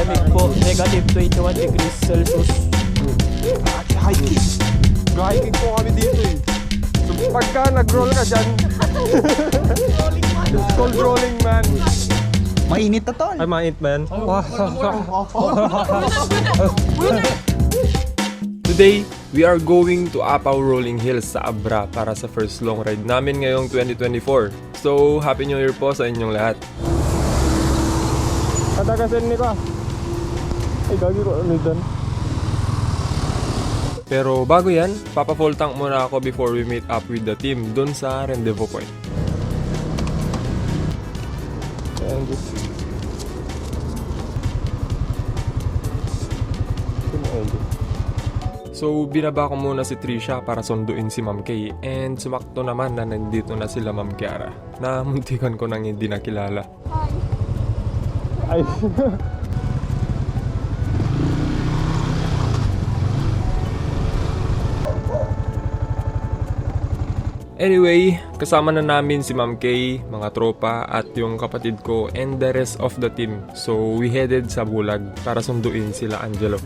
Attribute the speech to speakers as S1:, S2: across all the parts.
S1: lamig po, negative 21 degrees Celsius.
S2: Hiking. Hiking po kami dito eh. So, pagka nag-roll ka dyan, it's called rolling, man.
S3: Mainit na tol.
S2: Ay, mainit, man.
S4: Today, we are going to Apaw Rolling Hills sa Abra para sa first long ride namin ngayong 2024. So, Happy New Year po sa inyong lahat.
S2: Katagasin ni ko. Ay, gagi ko. Ano dyan?
S4: Pero bago yan, papa-full tank muna ako before we meet up with the team dun sa rendezvous point.
S2: And this.
S4: So, binaba ko muna si Trisha para sunduin si Ma'am Kay and sumakto naman na nandito na sila Ma'am Kiara na muntikan ko nang hindi nakilala.
S2: Ay.
S4: Anyway, kasama na namin si Ma'am Kay, mga tropa at yung kapatid ko and the rest of the team. So, we headed sa Bulag para sunduin sila Angelo.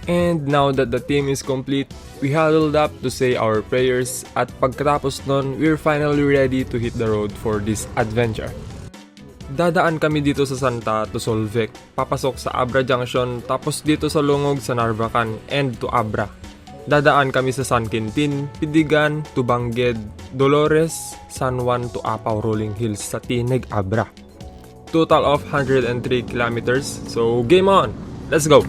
S4: And now that the team is complete, we huddled up to say our prayers at pagkatapos nun, we're finally ready to hit the road for this adventure. Dadaan kami dito sa Santa to Solvec, papasok sa Abra Junction, tapos dito sa Lungog sa Narvacan and to Abra. Dadaan kami sa San Quintin, Pidigan, to Bangged, Dolores, San Juan to Apaw Rolling Hills sa Tineg, Abra. Total of 103 kilometers, so game on! Let's go!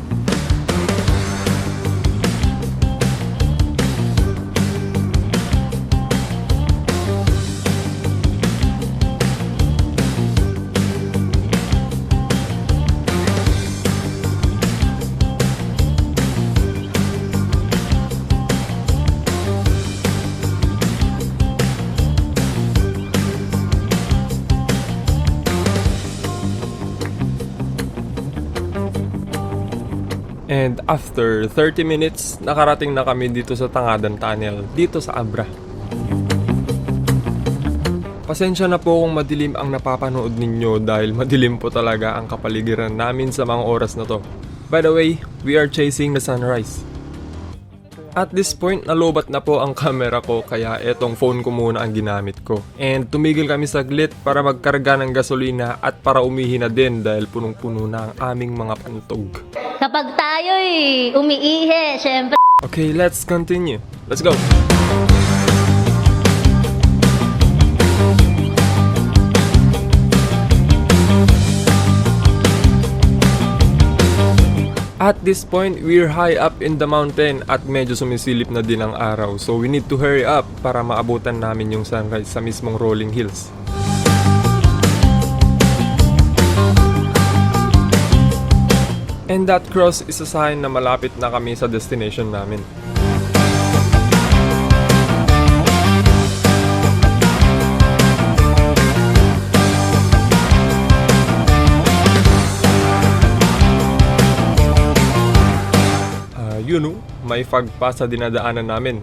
S4: And after 30 minutes, nakarating na kami dito sa Tangadan Tunnel, dito sa Abra. Pasensya na po kung madilim ang napapanood ninyo dahil madilim po talaga ang kapaligiran namin sa mga oras na to. By the way, we are chasing the sunrise. At this point, nalobat na po ang camera ko kaya etong phone ko muna ang ginamit ko. And tumigil kami saglit para magkarga ng gasolina at para umihi na din dahil punong-puno na ang aming mga pantog.
S5: Kapag tayo'y umiihi, syempre.
S4: Okay, let's continue. Let's go! At this point, we're high up in the mountain at medyo sumisilip na din ang araw. So we need to hurry up para maabutan namin yung sunrise sa mismong Rolling Hills. And that cross is a sign na malapit na kami sa destination namin. You know, may fog pa sa dinadaanan namin.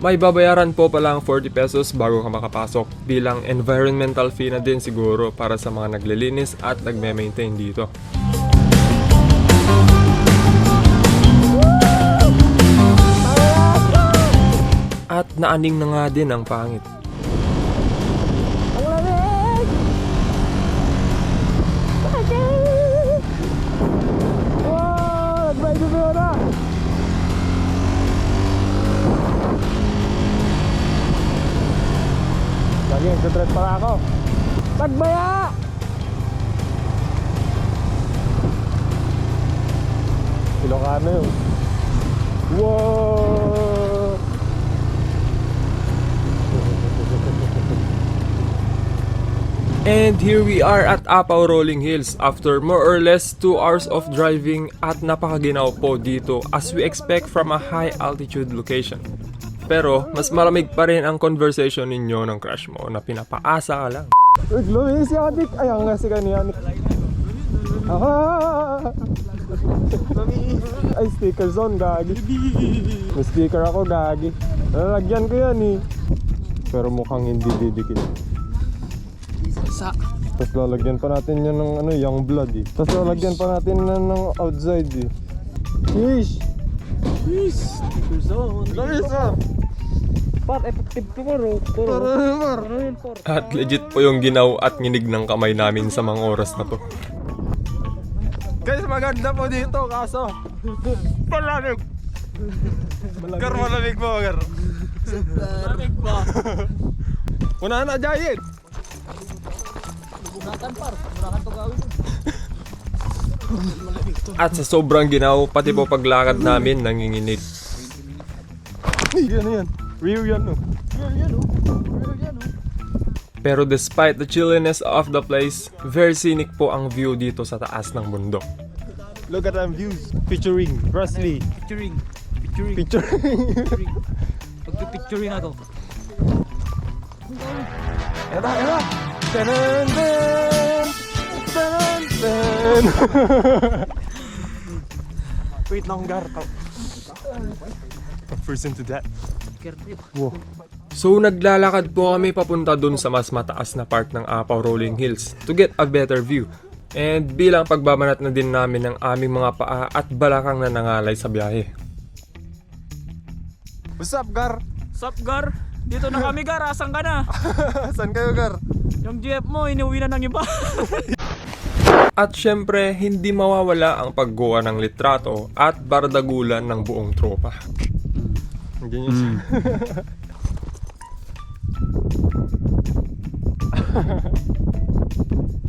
S4: May babayaran po palang 40 pesos bago ka makapasok bilang environmental fee na din siguro para sa mga naglilinis at nagme-maintain dito. At naaning na nga din ang pangit.
S2: Ang lamig! Wow! Nag-ride na na! Lagi, nagtatread pala ako. Tagbaya! Ilocano yun. Wow!
S4: And here we are at Apaw Rolling Hills after more or less 2 hours of driving at napakaginaw po dito as we expect from a high altitude location. Pero mas malamig pa rin ang conversation ninyo ng crush mo na pinapaasa ka lang.
S2: Lumis Yanik. Ay, ang nga si Yanik. Ay, sticker zone, gagi. May sticker ako, gagi. Nalagyan ko yan eh. Pero mukhang hindi didikit. Tapos lalagyan pa natin yan ng ano, young blood eh. Tapos lalagyan pa natin yan ng outside eh. Sheesh!
S1: Sticker zone.
S2: Lumis ah!
S1: Par, effective ko maro.
S4: At legit po yung ginaw at nginig ng kamay namin sa mga oras na to.
S2: Guys, maganda po dito kaso malamig. Gar, malamig po, Gar.
S1: Malamig ba?
S2: Una na, Giant!
S1: Bunakan par. Bunakan to gawin.
S4: At sa sobrang ginaw, pati po paglakad namin nanginginig.
S2: Yan yan. Real yan no.
S4: Pero despite the chilliness of the place, very scenic po ang view dito sa taas ng bundok.
S2: Look at them views. Featuring Presley.
S1: Picturing.
S2: Featuring.
S1: Pagpipicturing ako.
S2: Eto. Tanan, tanan. Wait lang, Gar. First into that. Wow.
S4: So naglalakad po kami papunta dun sa mas mataas na part ng Apaw Rolling Hills to get a better view. And bilang pagbabanat na din namin ng aming mga paa at balakang na nangalay sa biyahe.
S2: What's up, Gar?
S1: Sup Gar? Dito na kami Gar, asan ka na?
S2: Saan kayo, Gar?
S1: Yung jeep mo, inuwi na ng iba.
S4: At syempre, hindi mawawala ang paggawa ng litrato at bardagulan ng buong tropa.
S2: Ganyan.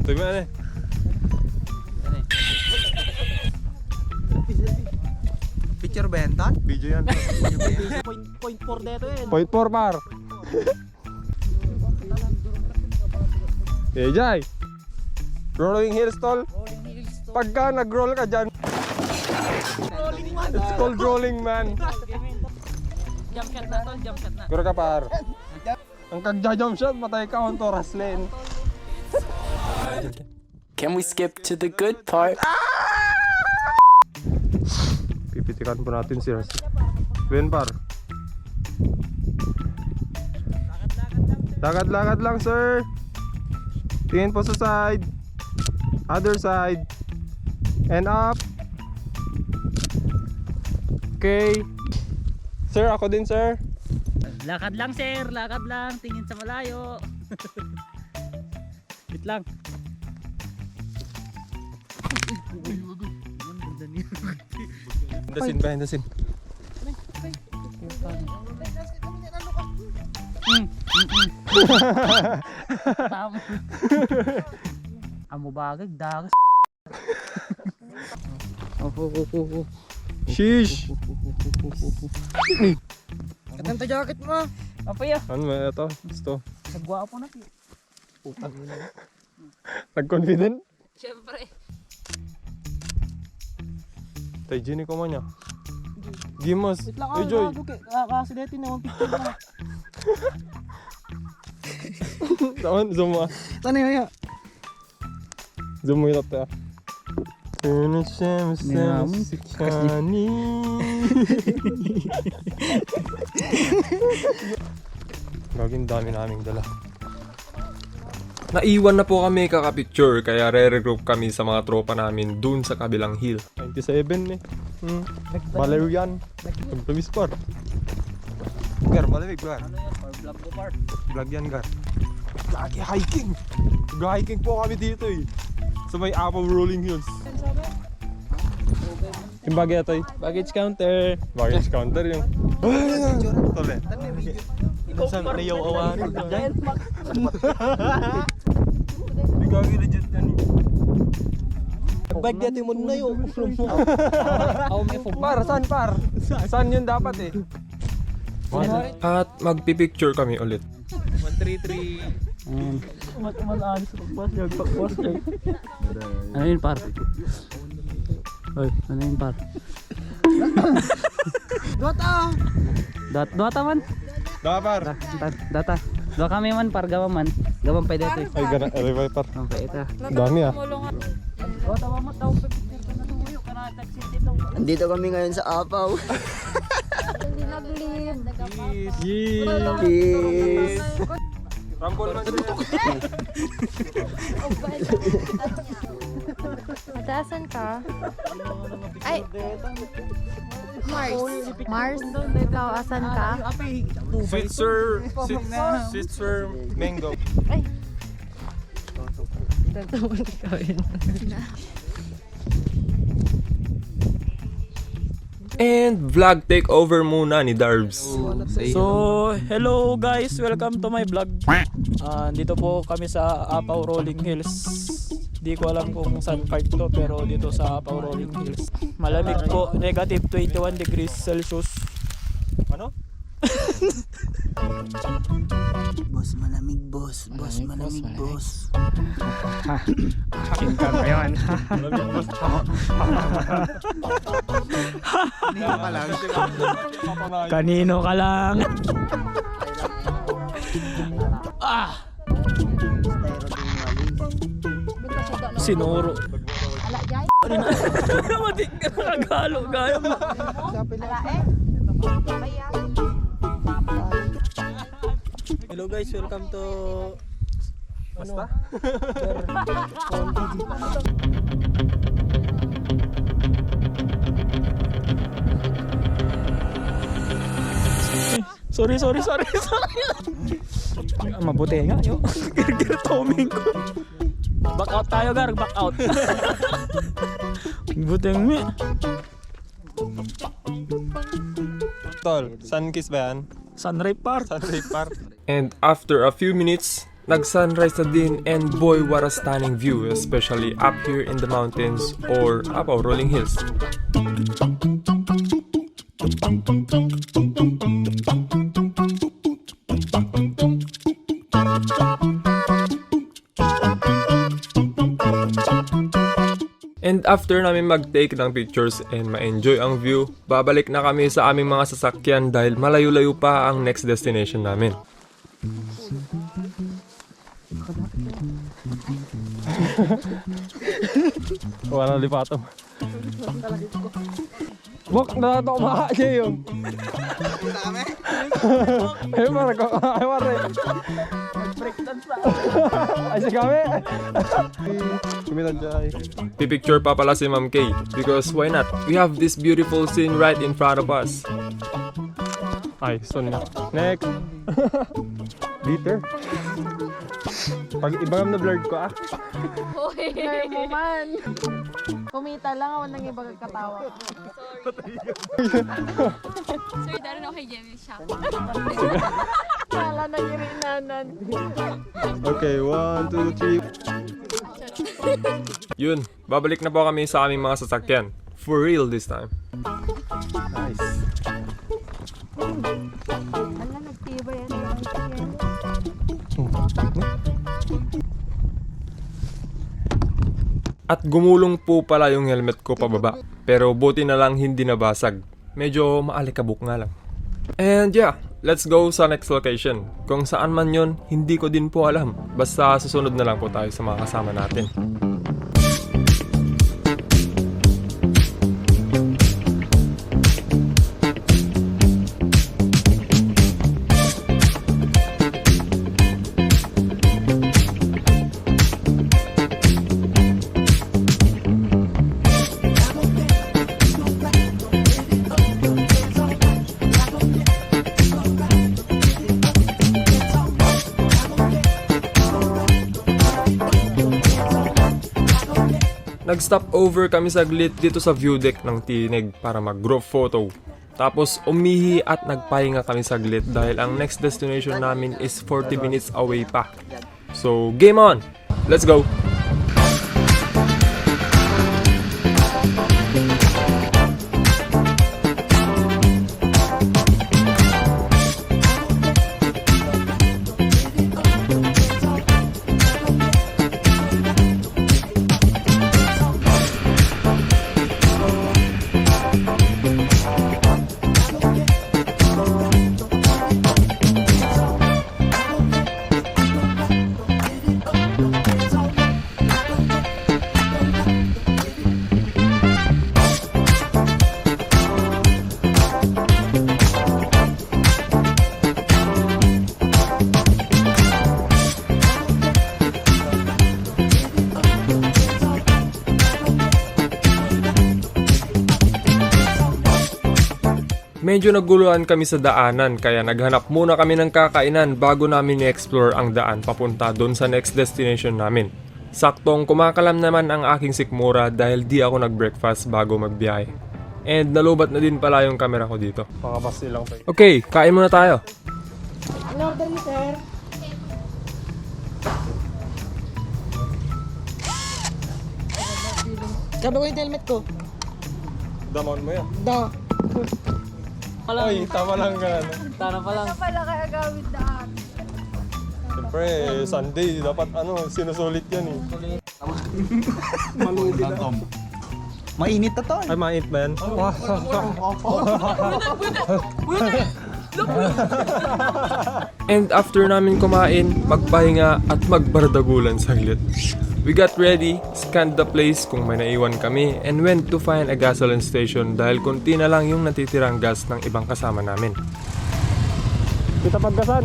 S2: Ito mo ano eh.
S3: Picture ba yan, Tan?
S2: Video yan.
S1: Point 4 dito eh.
S2: Point 4 par. Hey Jai. Rolling Hills tol. Pagka nag-roll ka dyan, it's called rolling man.
S1: Jump shot na tol, jump shot na.
S2: Pero ka par. Ang kagja-jump shot, matay ka on to Raslin.
S6: Can we skip to the good part?
S2: Pipitikan po natin si Raslin. Ben par. Lakad-lakad lang sir. Tingin po sa side. Other side. And up. Okay. Sir, ako din sir.
S1: Lakad lang sir, lakad lang. Tingin sa malayo. Wait lang.
S2: Behind the scene.
S1: Tama. Amo bagay, dagas. Oh.
S2: Sheesh.
S3: Katanta jacket mo.
S1: Apa ya?
S2: Ano ba ito? Gusto.
S1: Nagwapo na siya.
S2: Nag-confident?
S1: Siyempre.
S2: Tay Jenny ko man niya. Gimos.
S1: Wait lang
S2: Hey Joy.
S1: kasi dito na yung picture na.
S2: Saan? Zoom mo ah.
S3: Tan ya.
S2: Zoom mo yung tapos ah. Gaging dami naming dala.
S4: Naiwan na po kami kakapicture kaya re-regroup kami sa mga tropa namin dun sa kabilang hill.
S2: 97 eh. Valerian. Nagtamis par. Gar, malamig Gar.
S1: Ano yan? Vlog ko part.
S2: Vlog yan Gar. Lagi hiking. Hiking po kami dito eh. Sa may Apaw Rolling Hills. Yung bagay ito eh.
S1: Baggage counter.
S2: Baggage counter yung. Tole.
S1: Saan na yung awan?
S2: Gagi legit yan eh.
S1: Bag dito mo na yun. Ako may phone.
S2: Par, saan par? Saan yun dapat eh?
S4: At magpipicture kami ulit.
S1: 133. Umalaan sa pagpas niya. Ano yun par? Oy, ano yun par?
S3: Dota.
S1: Dota man?
S2: Dapa par.
S1: Data.
S7: Do kami man par gawa man. Gawan pa dito.
S2: Ay, gana, elevator.
S7: Ang pa ita.
S2: Dami ah.
S3: Andito kami ngayon sa Apaw. Peace.
S2: Rampol man
S8: Mataasan ka? Ay! Mars? Ikaw, asan ka?
S2: Switzer mango.
S8: Ay!
S4: And vlog takeover muna ni Darbs.
S9: So, hello guys, welcome to my vlog. Dito po kami sa Apaw Rolling Hills. Di ko alam kung saan part to, pero dito sa Apaw Rolling Hills. Malamig po, negative 21 degrees Celsius.
S2: Ano?
S3: Boss, malamig boss. Boss, malamig boss.
S7: Akin ka ngayon.
S9: Kanino ka lang? Sinuro. Mati ka nakagalo gaya mo.
S3: Hello guys, welcome to...
S2: Basta?
S9: Sorry. Mabuti nga yo. Toming ko. Back out tayo gar, back out. Buteng mi.
S2: Tol, sunkiss ba yan?
S9: Sunray Park.
S2: Sunray Park.
S4: And after a few minutes, nag-sunrise na din, and boy, what a stunning view, especially up here in the mountains or Apaw Rolling Hills. And after namin mag-take ng pictures and ma-enjoy ang view, babalik na kami sa aming mga sasakyan dahil malayo-layo pa ang next destination namin.
S2: Wala lipato. Bok, natato maka siya yun. Ay, mara ko. Ay, mara. Ay, si kami. Kumitan dyan.
S4: Pipicture pa pala si Ma'am Kay because why not? We have this beautiful scene right in front of us.
S2: Ay, son na. Next. Bitter. Pag ibang na blurred ko ah.
S8: Blur mo man. Kumita lang ako nang ibang katawa.
S10: Sir, daro na kay Jemmy shop.
S8: Kala nang irinanan.
S2: Okay, 1, 2, 3.
S4: Yun, babalik na po kami sa aming mga sasakyan. For real this time.
S2: Nice.
S8: Ala, nagtiba yan.
S4: At gumulong po pala yung helmet ko pababa. Pero buti na lang hindi nabasag. Medyo maalikabok nga lang. And yeah, let's go sa next location. Kung saan man yon, hindi ko din po alam. Basta susunod na lang po tayo sa mga kasama natin. Nag-stop over kami saglit dito sa view deck ng Tinig para mag-group photo. Tapos umihi at nagpahinga kami saglit dahil ang next destination namin is 40 minutes away pa. So game on! Let's go! Medyo naguluhan kami sa daanan kaya naghanap muna kami ng kakainan bago namin i-explore ang daan papunta doon sa next destination namin. Saktong kumakalam naman ang aking sikmura dahil di ako nag-breakfast bago magbiyahe. And nalubat na din pala yung camera ko dito.
S2: Pakabas silang tayo.
S4: Okay, kain muna tayo.
S3: Sabi ko yung helmet ko.
S2: Damon mo yan.
S3: Da.
S2: Ay, tama lang ka.
S9: Tana pa lang.
S8: Pala kaya gawin daan.
S2: Siyempre, Sunday, dapat sinusulit yan eh.
S3: Mainit na to.
S2: Ay, mainit ba yan?
S4: And after namin kumain, magpahinga at magbardagulan saglit. We got ready, scanned the place kung may naiwan kami, and went to find a gasoline station dahil konti na lang yung natitirang gas ng ibang kasama namin.
S2: Kita pagkasan.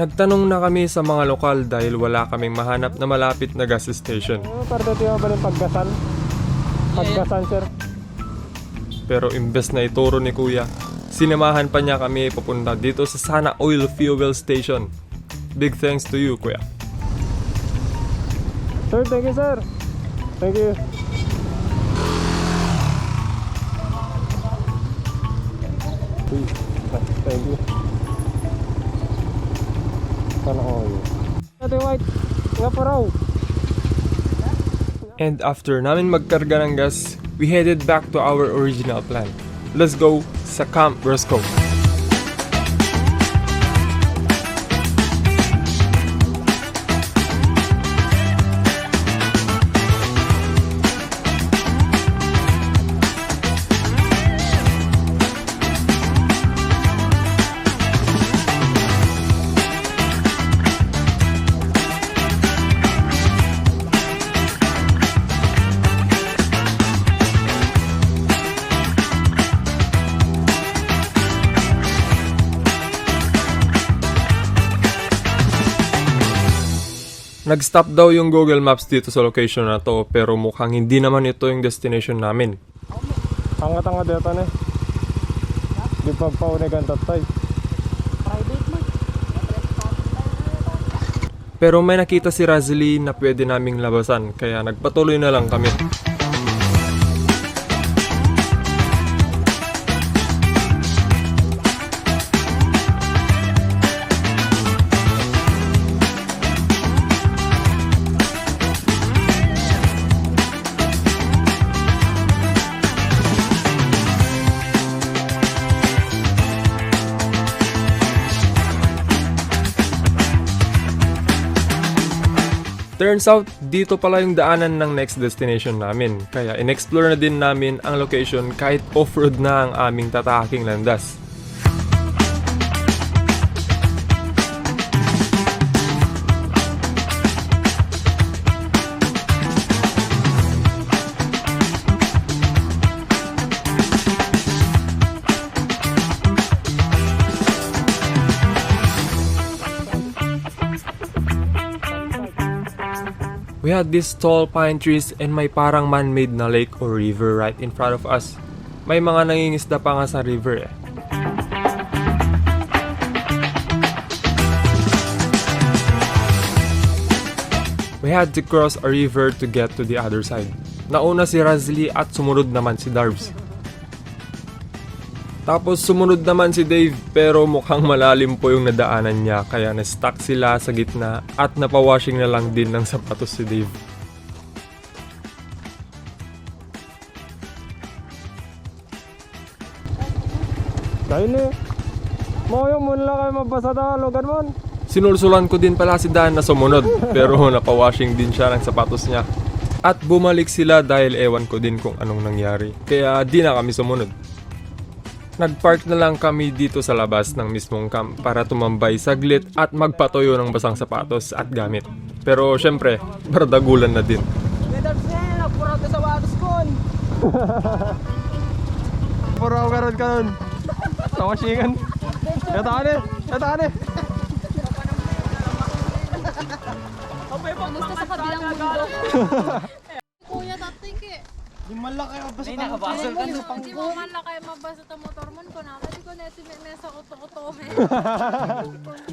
S4: Nagtanong na kami sa mga lokal dahil wala kaming mahanap na malapit na gas station.
S2: Pero dito ba yung pagkasan? Pagkasan, sir.
S4: Pero imbes na ituro ni Kuya, sinamahan pa niya kami papunta dito sa Sana Oil Fuel Station. Big thanks to you, Kuya.
S2: Sir, thank you, sir. Thank you. Thank you. Sana all. Ate White, nga pa raw.
S4: And after namin magkarga ng gas, we headed back to our original plan. Let's go sa Camp Roscoe. Nag-stop daw yung Google Maps dito sa location na to pero mukhang hindi naman ito yung destination namin.
S2: Tanga-tanga dito na. Di pa paunigan tatay.
S4: Pero may nakita si Razily na pwede naming labasan kaya nagpatuloy na lang kami. Turns out, dito pala yung daanan ng next destination namin. Kaya in-explore na din namin ang location kahit off-road na ang aming tatahaking landas. We had these tall pine trees and may parang man-made na lake or river right in front of us. May mga nangingisda pa nga sa river eh. We had to cross a river to get to the other side. Nauna si Razily at sumunod naman si Darbs. Tapos sumunod naman si Dave pero mukhang malalim po yung nadaanan niya kaya na-stuck sila sa gitna at napawashing na lang din ng sapatos si Dave.
S2: Dahil eh. Moyong mo lang kayo mabasa talogan mo.
S4: Sinulsulan ko din pala si Dan na sumunod pero napawashing din siya ng sapatos niya. At bumalik sila dahil ewan ko din kung anong nangyari kaya di na kami sumunod. Nagpark na lang kami dito sa labas ng mismong camp para tumambay saglit at magpatoyo ng basang sapatos at gamit. Pero syempre, bardagulan na din.
S2: Puraw ka ron ka nun. Tawashingan. Yataan eh. Yataan eh.
S10: Kamusta sa kabilang mundo? Kuya, tatay ke.
S1: malaki ang basta.
S7: nakabasol ka no.
S10: Hindi mo man lang kayo mabasa sa motor mo ko na. Kasi ko na sinesa ko to.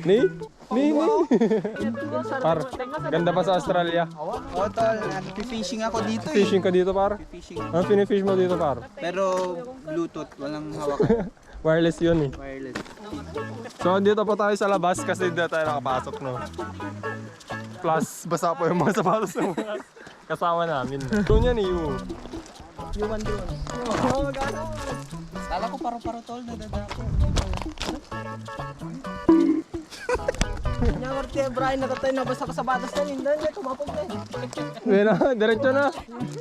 S2: Ni? Par, ganda ba sa Australia?
S3: Oh, tol, fishing ako dito eh.
S2: Fishing ka dito, par?
S3: Fishing.
S2: Ano finifish mo dito, par?
S3: Pero Bluetooth, walang hawak.
S2: Wireless yun eh.
S3: Wireless.
S2: So, dito po tayo sa labas kasi hindi tayo nakapasok, no? Plus, basa po yung mga sapatos ng mga kasama namin. Doon yan eh, yung...
S3: Kala ko paro-paro tol, nadadako.
S1: Nyawarte, Brian, natatay na basta ka sapatos na rin. Doon, tumapog na.
S2: Uwi na, diretso na.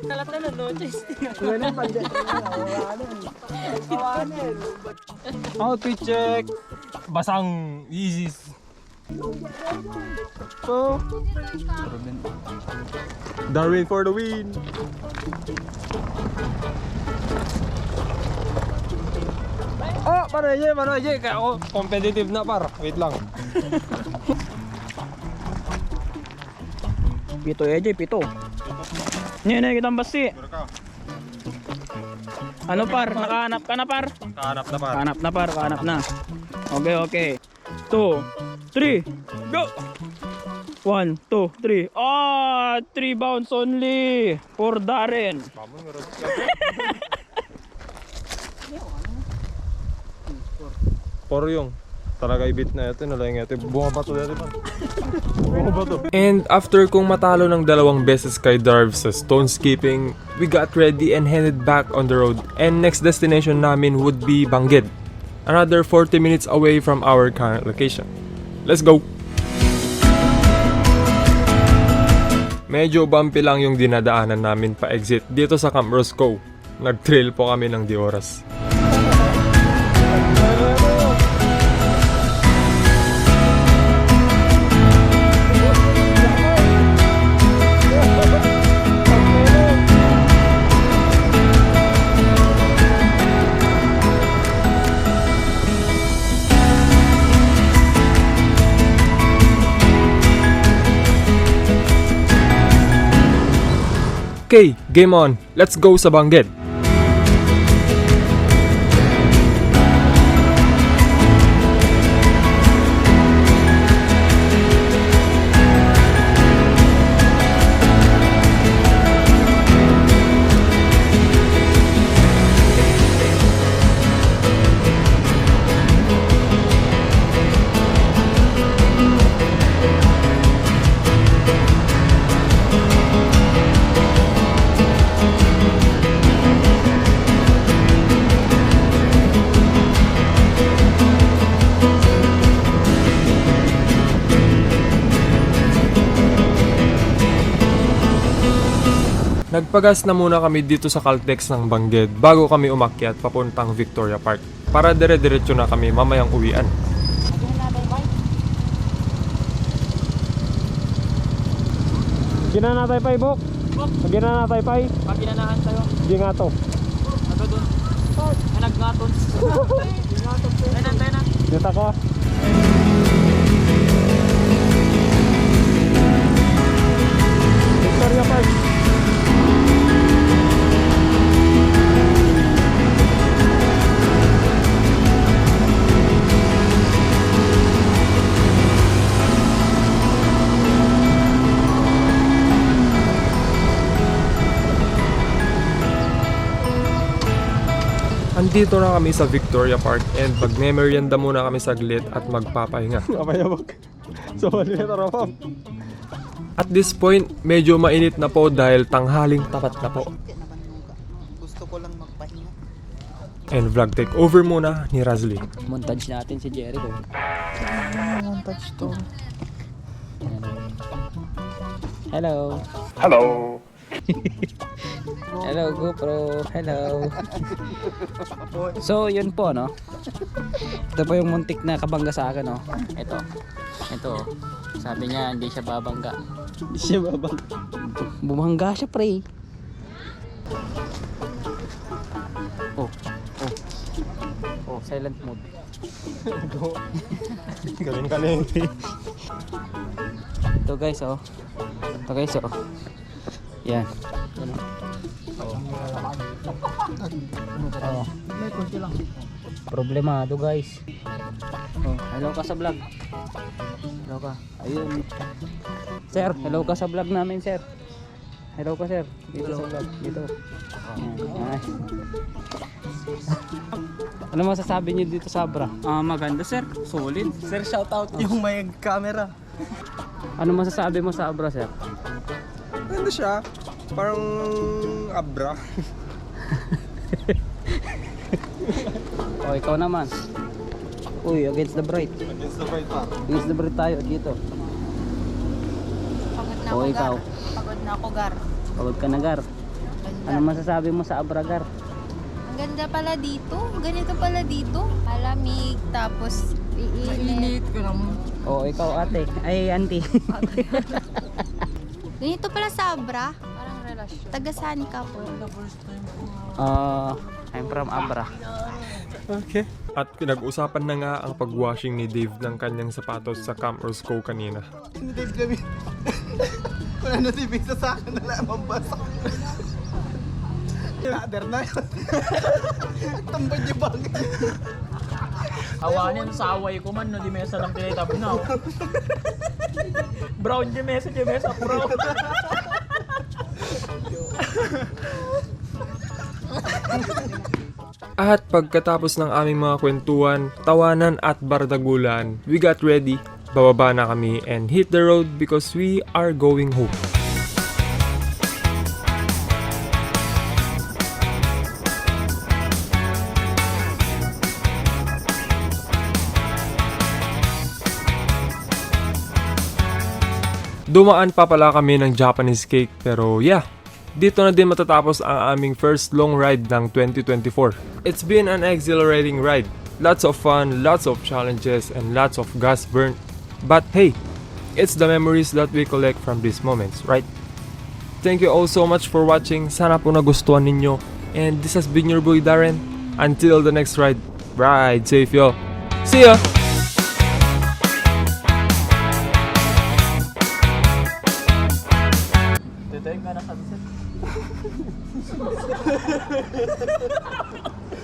S1: Kalat na no, Uwi na, pandyan. Kawanin.
S2: Outfit check. Basang Yeezys. So, Darwin for the win. Oh, para Jay. Kaya ako competitive na par. Wait lang.
S9: Pito Jay, pito. Nene, kitang basi. Ano par? Nakahanap ka na par?
S2: Kahanap na par.
S9: Kahanap na. Okay. 2, 3, go! 1, 2, 3. 3 bounce only for Darren.
S2: Poro yung talaga ibit na ito, nalang ito. Bumabato dito pa. Bumabato.
S4: And after kong matalo ng 2 beses kay Darv sa stone skipping, we got ready and headed back on the road. And next destination namin would be Bangged, another 40 minutes away from our current location. Let's go! Medyo bumpy lang yung dinadaanan namin pa exit dito sa Camp Roscoe. Nag-trail po kami ng di oras. Okay, game on. Let's go sa Bangged. Nagpagas na muna kami dito sa Caltex ng Bangged bago kami umakyat papuntang Victoria Park para dire-diretso na kami mamayang uwian.
S2: Ginanatay pa ibok. Ginanatay pa.
S9: Pag ginanahan tayo,
S2: Gingato.
S9: nato dun. Ay, naggaton. Tayo na.
S2: Dito ko. Victoria Park.
S4: Andito na kami sa Victoria Park and magme-merienda muna kami saglit at magpapahinga.
S2: Kapayabok. So, mali na tarapam.
S4: At this point, medyo mainit na po dahil tanghaling tapat na po.
S3: Gusto ko lang magpahinga.
S4: And vlog take over muna ni Razly.
S7: Montage natin si Jericho.
S3: Montage to.
S7: Hello. Hello GoPro. Hello. So yun po no. Ito po yung muntik na kabangga sa akin no. Ito. Sabi niya hindi siya babangga.
S1: Hindi siya babang.
S7: Bumangga siya pre. Oh, silent mode.
S2: Galing ka na yun.
S7: Ito guys oh. Yan. Oh. Problemado guys. Oh, hello ka sa vlog. Hello ka. Ayun. Sir, hello ka sa vlog namin, sir. Hello ka, sir. Dito sa vlog. Dito. Ayan. Ano masasabi niyo dito sa Abra?
S9: Maganda sir, solid.
S1: Sir, shoutout yung may camera.
S7: Ano masasabi mo sa Abra, sir?
S2: Ganda siya. Parang Abra.
S7: O, ikaw naman. Uy, against the bright.
S2: Against the fight pa.
S7: Against the bright tayo dito.
S10: Pagod na
S7: O,
S10: ako,
S7: ikaw.
S10: Gar. Pagod na ako, Gar.
S7: Pagod ka na, Gar.
S10: Ganda.
S7: Ano masasabi mo sa Abra, Gar?
S10: Ang ganda pala dito. Ganito pala dito. Malamig, tapos iinit.
S7: O, ikaw, ate. Ay, auntie.
S10: Ganito pala sa Abra. Parang relasyon. Taga-saan ka po?
S7: I'm from Abra.
S2: Okay.
S4: At pinag-usapan na nga ang pag-washing ni Dave ng kanyang sapatos sa Camp Roscoe kanina.
S1: Dave kami. Wala na si Bisa sa akin, wala mabasa. Lader na yun. Tambad yung bagay.
S9: Awanin sa away ko man, no, di mesa lang tinitab na. Brown, di mesa, brown.
S4: At pagkatapos ng aming mga kwentuhan, tawanan at bardagulan, we got ready, bababa na kami and hit the road because we are going home. Dumaan pa pala kami ng Japanese cake pero yeah, dito na din matatapos ang aming first long ride ng 2024. It's been an exhilarating ride. Lots of fun, lots of challenges, and lots of gas burnt. But hey, it's the memories that we collect from these moments, right? Thank you all so much for watching. Sana po nagustuhan ninyo. And this has been your boy Darren. Until the next ride, ride safe yo. See ya!
S9: Teka na sabi sir.